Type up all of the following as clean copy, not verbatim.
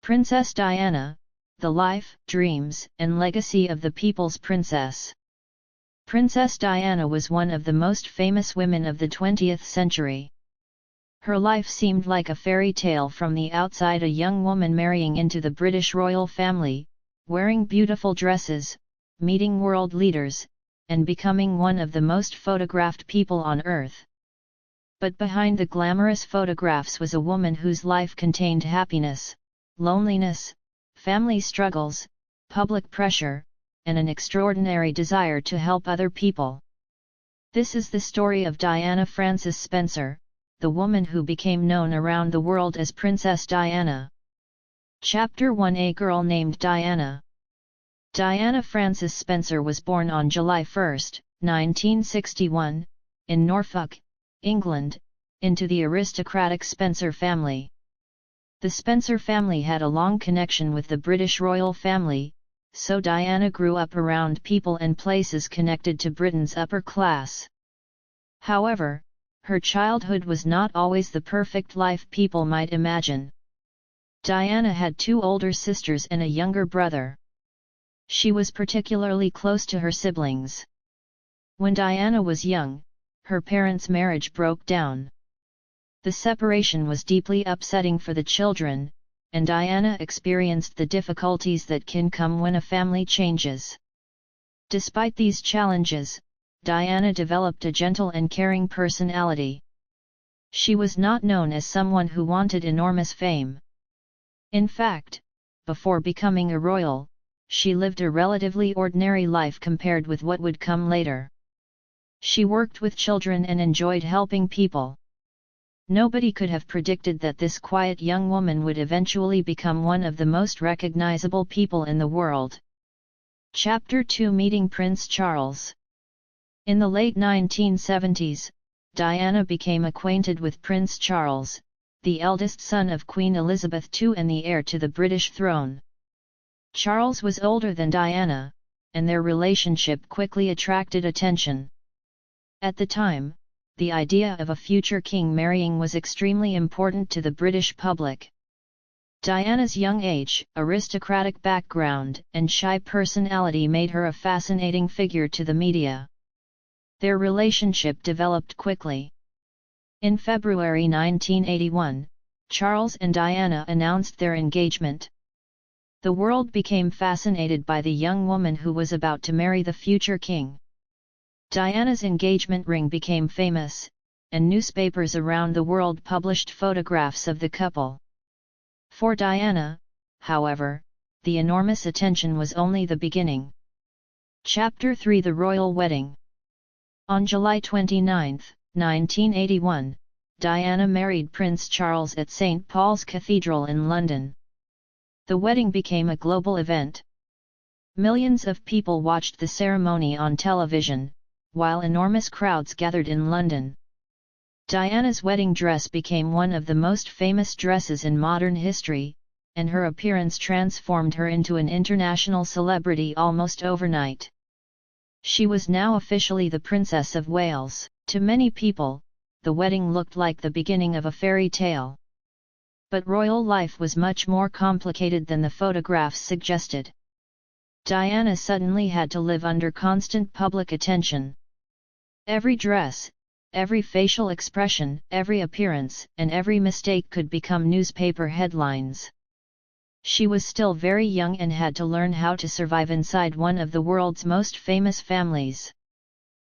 Princess Diana, the life, dreams, and legacy of the people's princess. Princess Diana was one of the most famous women of the 20th century. Her life seemed like a fairy tale from the outside: a young woman marrying into the British royal family, wearing beautiful dresses, meeting world leaders, and becoming one of the most photographed people on earth. But behind the glamorous photographs was a woman whose life contained happiness, loneliness, family struggles, public pressure, and an extraordinary desire to help other people. This is the story of Diana Frances Spencer, the woman who became known around the world as Princess Diana. Chapter 1: A girl named Diana. Diana Frances Spencer was born on July 1, 1961, in Norfolk, England, into the aristocratic Spencer family. The Spencer family had a long connection with the British royal family, so Diana grew up around people and places connected to Britain's upper class. However, her childhood was not always the perfect life people might imagine. Diana had two older sisters and a younger brother. She was particularly close to her siblings. When Diana was young, her parents' marriage broke down. The separation was deeply upsetting for the children, and Diana experienced the difficulties that can come when a family changes. Despite these challenges, Diana developed a gentle and caring personality. She was not known as someone who wanted enormous fame. In fact, before becoming a royal, she lived a relatively ordinary life compared with what would come later. She worked with children and enjoyed helping people. Nobody could have predicted that this quiet young woman would eventually become one of the most recognizable people in the world. Chapter 2: Meeting Prince Charles. In the late 1970s, Diana became acquainted with Prince Charles, the eldest son of Queen Elizabeth II and the heir to the British throne. Charles was older than Diana, and their relationship quickly attracted attention. At the time, the idea of a future king marrying was extremely important to the British public. Diana's young age, aristocratic background, and shy personality made her a fascinating figure to the media. Their relationship developed quickly. In February 1981, Charles and Diana announced their engagement. The world became fascinated by the young woman who was about to marry the future king. Diana's engagement ring became famous, and newspapers around the world published photographs of the couple. For Diana, however, the enormous attention was only the beginning. Chapter 3: The Royal Wedding. On July 29, 1981, Diana married Prince Charles at St. Paul's Cathedral in London. The wedding became a global event. Millions of people watched the ceremony on television, while enormous crowds gathered in London. Diana's wedding dress became one of the most famous dresses in modern history, and her appearance transformed her into an international celebrity almost overnight. She was now officially the Princess of Wales. To many people, the wedding looked like the beginning of a fairy tale. But royal life was much more complicated than the photographs suggested. Diana suddenly had to live under constant public attention. Every dress, every facial expression, every appearance, and every mistake could become newspaper headlines. She was still very young and had to learn how to survive inside one of the world's most famous families.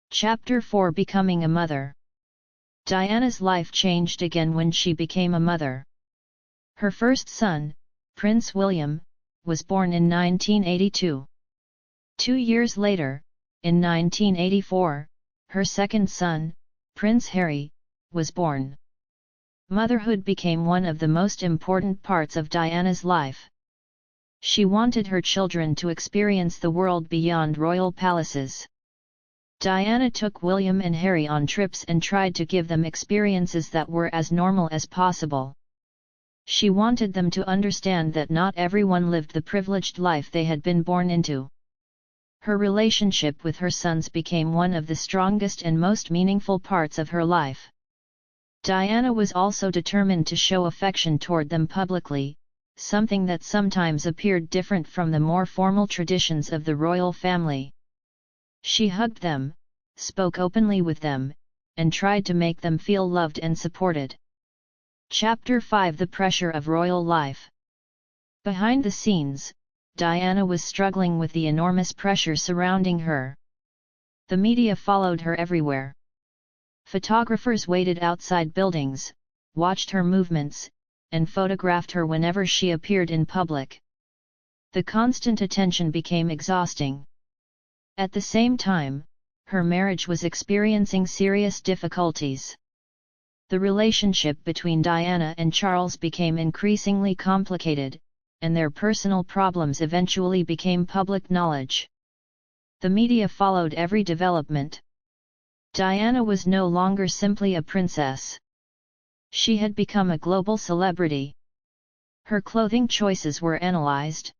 Chapter 4: Becoming a Mother. Diana's life changed again when she became a mother. Her first son, Prince William, was born in 1982. 2 years later, in 1984, her second son, Prince Harry, was born. Motherhood became one of the most important parts of Diana's life. She wanted her children to experience the world beyond royal palaces. Diana took William and Harry on trips and tried to give them experiences that were as normal as possible. She wanted them to understand that not everyone lived the privileged life they had been born into. Her relationship with her sons became one of the strongest and most meaningful parts of her life. Diana was also determined to show affection toward them publicly, something that sometimes appeared different from the more formal traditions of the royal family. She hugged them, spoke openly with them, and tried to make them feel loved and supported. Chapter 5: The Pressure of Royal Life. Behind the scenes, Diana was struggling with the enormous pressure surrounding her. The media followed her everywhere. Photographers waited outside buildings, watched her movements, and photographed her whenever she appeared in public. The constant attention became exhausting. At the same time, her marriage was experiencing serious difficulties. The relationship between Diana and Charles became increasingly complicated, and their personal problems eventually became public knowledge. The media followed every development. Diana was no longer simply a princess. She had become a global celebrity. Her clothing choices were analyzed.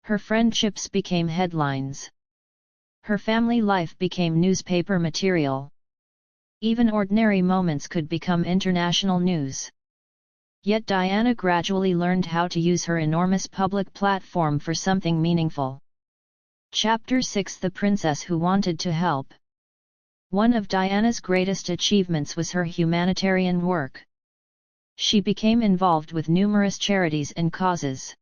Her friendships became headlines. Her family life became newspaper material. Even ordinary moments could become international news. Yet Diana gradually learned how to use her enormous public platform for something meaningful. Chapter 6: The Princess Who Wanted to Help. One of Diana's greatest achievements was her humanitarian work. She became involved with numerous charities and causes.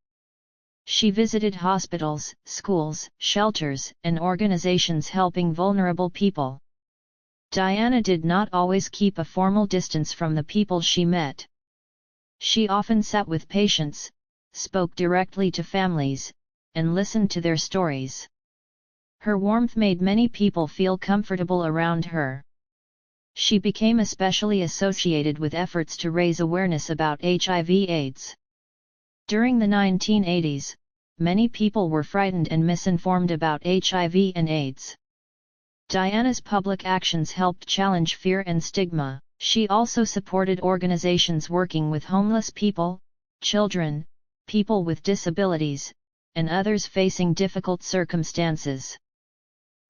She visited hospitals, schools, shelters, and organizations helping vulnerable people. Diana did not always keep a formal distance from the people she met. She often sat with patients, spoke directly to families, and listened to their stories. Her warmth made many people feel comfortable around her. She became especially associated with efforts to raise awareness about HIV/AIDS. During the 1980s, many people were frightened and misinformed about HIV and AIDS. Diana's public actions helped challenge fear and stigma. She also supported organizations working with homeless people, children, people with disabilities, and others facing difficult circumstances.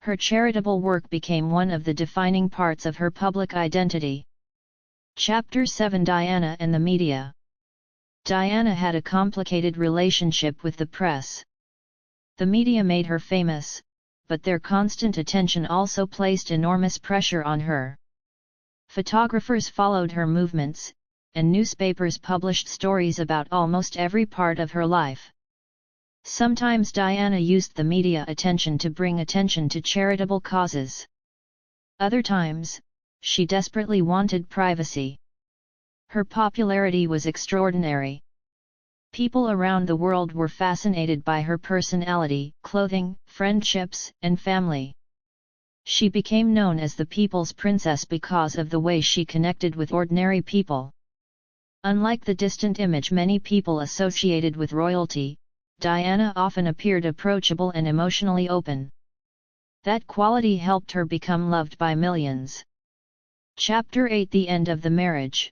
Her charitable work became one of the defining parts of her public identity. Chapter 7: Diana and the Media. Diana had a complicated relationship with the press. The media made her famous, but their constant attention also placed enormous pressure on her. Photographers followed her movements, and newspapers published stories about almost every part of her life. Sometimes Diana used the media attention to bring attention to charitable causes. Other times, she desperately wanted privacy. Her popularity was extraordinary. People around the world were fascinated by her personality, clothing, friendships, and family. She became known as the People's Princess because of the way she connected with ordinary people. Unlike the distant image many people associated with royalty, Diana often appeared approachable and emotionally open. That quality helped her become loved by millions. Chapter 8: The End of the Marriage.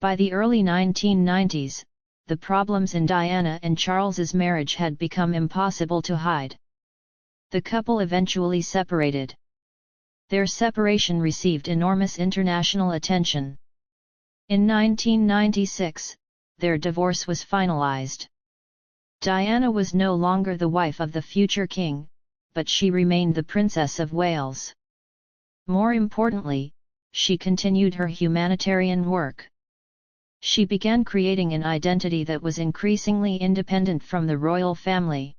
By the early 1990s, the problems in Diana and Charles's marriage had become impossible to hide. The couple eventually separated. Their separation received enormous international attention. In 1996, their divorce was finalized. Diana was no longer the wife of the future king, but she remained the Princess of Wales. More importantly, she continued her humanitarian work. She began creating an identity that was increasingly independent from the royal family.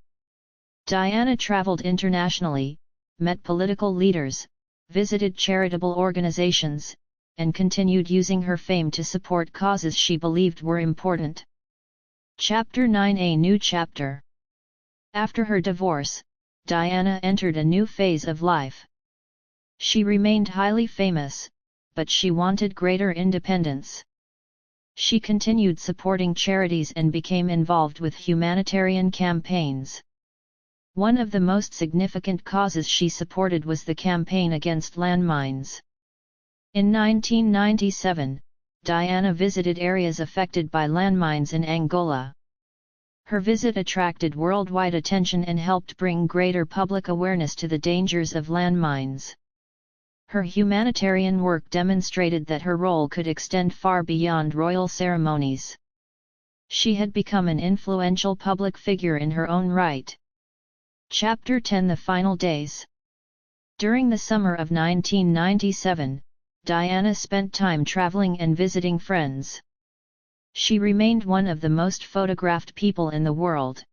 Diana traveled internationally, met political leaders, visited charitable organizations, and continued using her fame to support causes she believed were important. Chapter 9: A New Chapter. After her divorce, Diana entered a new phase of life. She remained highly famous, but she wanted greater independence. She continued supporting charities and became involved with humanitarian campaigns. One of the most significant causes she supported was the campaign against landmines. In 1997, Diana visited areas affected by landmines in Angola. Her visit attracted worldwide attention and helped bring greater public awareness to the dangers of landmines. Her humanitarian work demonstrated that her role could extend far beyond royal ceremonies. She had become an influential public figure in her own right. Chapter 10: The Final Days. During the summer of 1997, Diana spent time traveling and visiting friends. She remained one of the most photographed people in the world.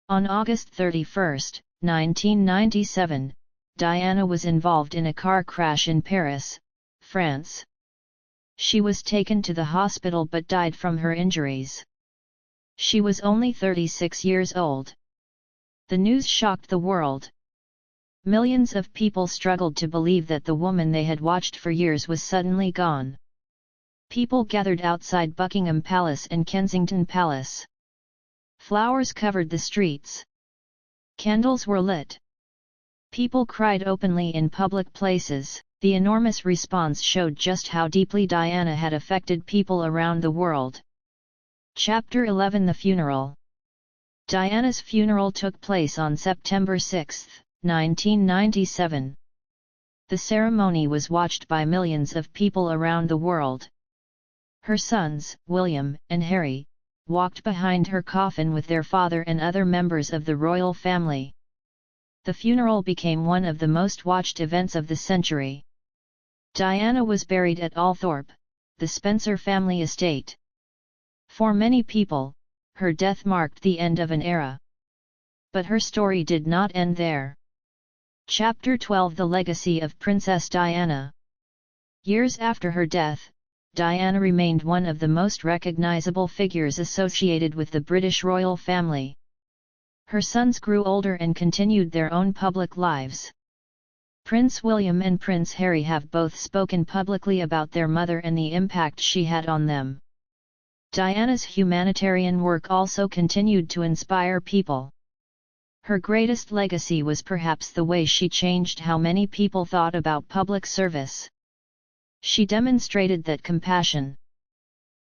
On August 31, 1997, Diana was involved in a car crash in Paris, France. She was taken to the hospital but died from her injuries. She was only 36 years old. The news shocked the world. Millions of people struggled to believe that the woman they had watched for years was suddenly gone. People gathered outside Buckingham Palace and Kensington Palace. Flowers covered the streets. Candles were lit. People cried openly in public places. The enormous response showed just how deeply Diana had affected people around the world. Chapter 11: The Funeral. Diana's funeral took place on September 6, 1997. The ceremony was watched by millions of people around the world. Her sons, William and Harry, walked behind her coffin with their father and other members of the royal family. The funeral became one of the most watched events of the century. Diana was buried at Althorpe, the Spencer family estate. For many people, her death marked the end of an era. But her story did not end there. Chapter 12: The Legacy of Princess Diana. Years after her death, Diana remained one of the most recognizable figures associated with the British royal family. Her sons grew older and continued their own public lives. Prince William and Prince Harry have both spoken publicly about their mother and the impact she had on them. Diana's humanitarian work also continued to inspire people. Her greatest legacy was perhaps the way she changed how many people thought about public service. She demonstrated that compassion,